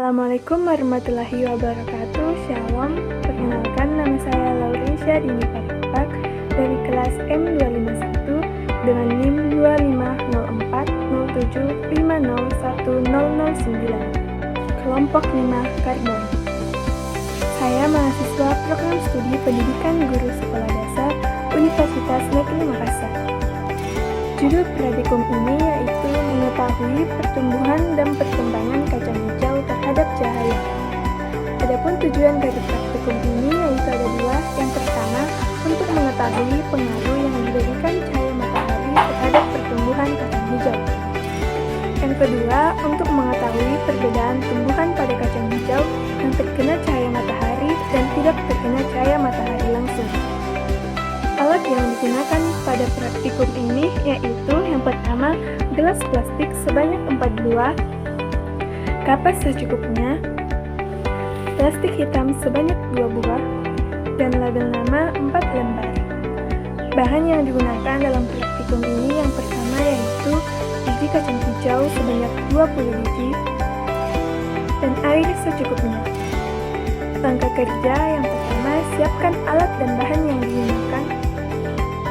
Assalamualaikum warahmatullahi wabarakatuh. Shalom. Perkenalkan, nama saya Laurencia Dini Paripak dari kelas M251 dengan NIM 250407501009, kelompok 5 karbon. Saya mahasiswa program studi pendidikan guru sekolah dasar Universitas Negeri Makassar. Judul praktikum ini yaitu mengetahui pertumbuhan dan perkembangan kacang hijau terhadap cahaya. Adapun tujuan dari praktikum ini yaitu ada dua. Yang pertama, untuk mengetahui pengaruh yang diberikan cahaya matahari terhadap pertumbuhan kacang hijau. Yang kedua, untuk mengetahui perbedaan tumbuhan pada kacang hijau yang terkena cahaya matahari dan tidak terkena cahaya matahari langsung. Alat yang digunakan pada praktikum ini yaitu yang pertama, gelas plastik sebanyak 4 buah, kapas secukupnya, plastik hitam sebanyak 2 buah, dan label nama 4 lembar. Bahan yang digunakan dalam praktikum ini yang pertama yaitu biji kacang hijau sebanyak 20 biji, dan air secukupnya. Langkah kerja yang pertama, siapkan alat dan bahan yang digunakan.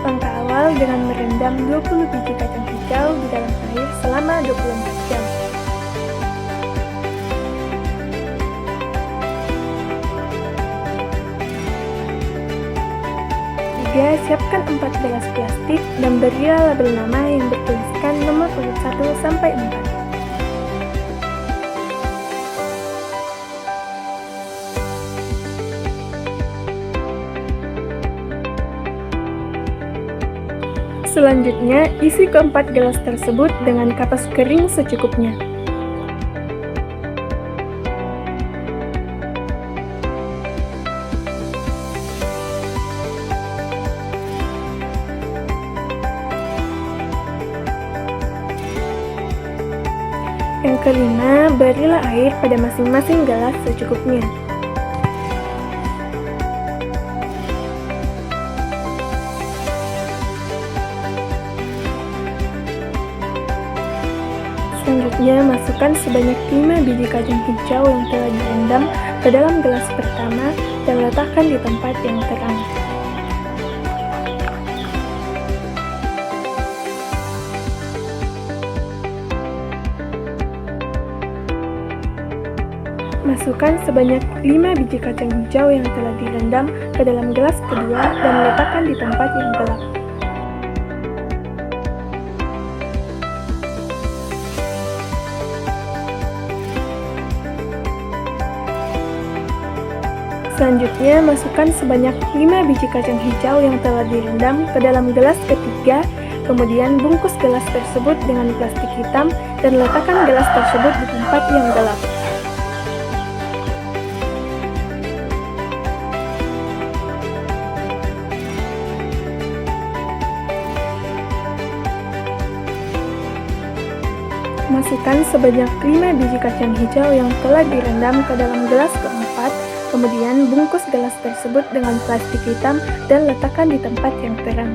Langkah awal dengan merendam 20 biji kacang hijau di dalam air selama 24 jam. Tiga, siapkan 4 gelas plastik dan berilah label nama yang bertuliskan nomor urut 1 sampai 4. Selanjutnya, isi keempat gelas tersebut dengan kapas kering secukupnya. Yang kelima, berilah air pada masing-masing gelas secukupnya. Selanjutnya, masukkan sebanyak 5 biji kacang hijau yang telah direndam ke dalam gelas pertama dan letakkan di tempat yang terang. Masukkan sebanyak 5 biji kacang hijau yang telah direndam ke dalam gelas kedua dan letakkan di tempat yang gelap. Selanjutnya, masukkan sebanyak 5 biji kacang hijau yang telah direndam ke dalam gelas ketiga, kemudian bungkus gelas tersebut dengan plastik hitam dan letakkan gelas tersebut di tempat yang gelap. Masukkan sebanyak 5 biji kacang hijau yang telah direndam ke dalam gelas keempat, kemudian bungkus gelas tersebut dengan plastik hitam dan letakkan di tempat yang terang.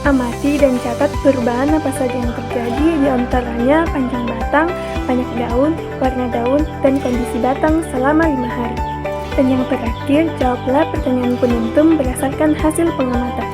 Amati dan catat perubahan apa saja yang terjadi, di antaranya panjang batang, banyak daun, warna daun, dan kondisi batang selama 5 hari. Dan yang terakhir, jawablah pertanyaan penentum berdasarkan hasil pengamatan.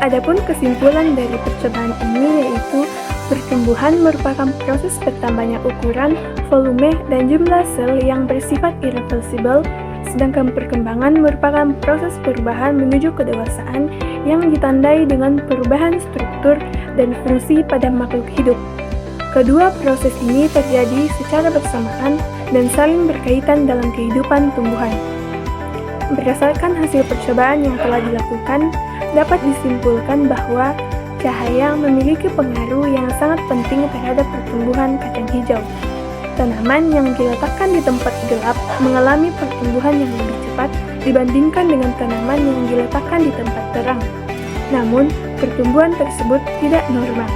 Adapun kesimpulan dari percobaan ini yaitu pertumbuhan merupakan proses bertambahnya ukuran, volume, dan jumlah sel yang bersifat irreversibel, sedangkan perkembangan merupakan proses perubahan menuju kedewasaan yang ditandai dengan perubahan struktur dan fungsi pada makhluk hidup. Kedua proses ini terjadi secara bersamaan dan saling berkaitan dalam kehidupan tumbuhan. Berdasarkan hasil percobaan yang telah dilakukan, dapat disimpulkan bahwa cahaya memiliki pengaruh yang sangat penting terhadap pertumbuhan kacang hijau. Tanaman yang diletakkan di tempat gelap mengalami pertumbuhan yang lebih cepat dibandingkan dengan tanaman yang diletakkan di tempat terang. Namun, pertumbuhan tersebut tidak normal.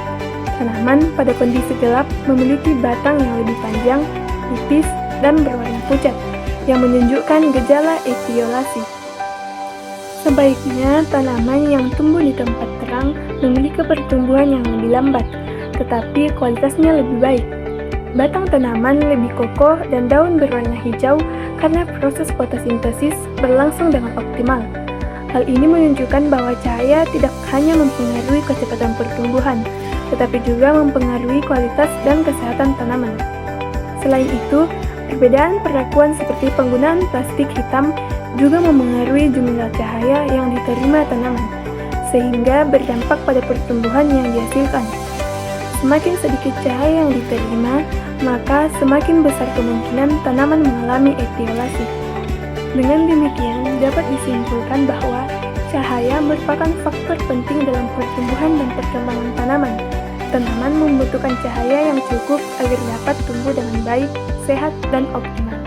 Tanaman pada kondisi gelap memiliki batang yang lebih panjang, tipis, dan berwarna pucat, yang menunjukkan gejala etiolasi. Sebaiknya, tanaman yang tumbuh di tempat terang memiliki pertumbuhan yang lebih lambat, tetapi kualitasnya lebih baik. Batang tanaman lebih kokoh dan daun berwarna hijau karena proses fotosintesis berlangsung dengan optimal. Hal ini menunjukkan bahwa cahaya tidak hanya mempengaruhi kecepatan pertumbuhan, tetapi juga mempengaruhi kualitas dan kesehatan tanaman. Selain itu, perbedaan perlakuan seperti penggunaan plastik hitam juga mempengaruhi jumlah cahaya yang diterima tanaman, sehingga berdampak pada pertumbuhan yang dihasilkan. Semakin sedikit cahaya yang diterima, maka semakin besar kemungkinan tanaman mengalami etiolasi. Dengan demikian, dapat disimpulkan bahwa cahaya merupakan faktor penting dalam pertumbuhan dan perkembangan tanaman. Tanaman membutuhkan cahaya yang cukup agar dapat tumbuh dengan baik, sehat, dan optimal.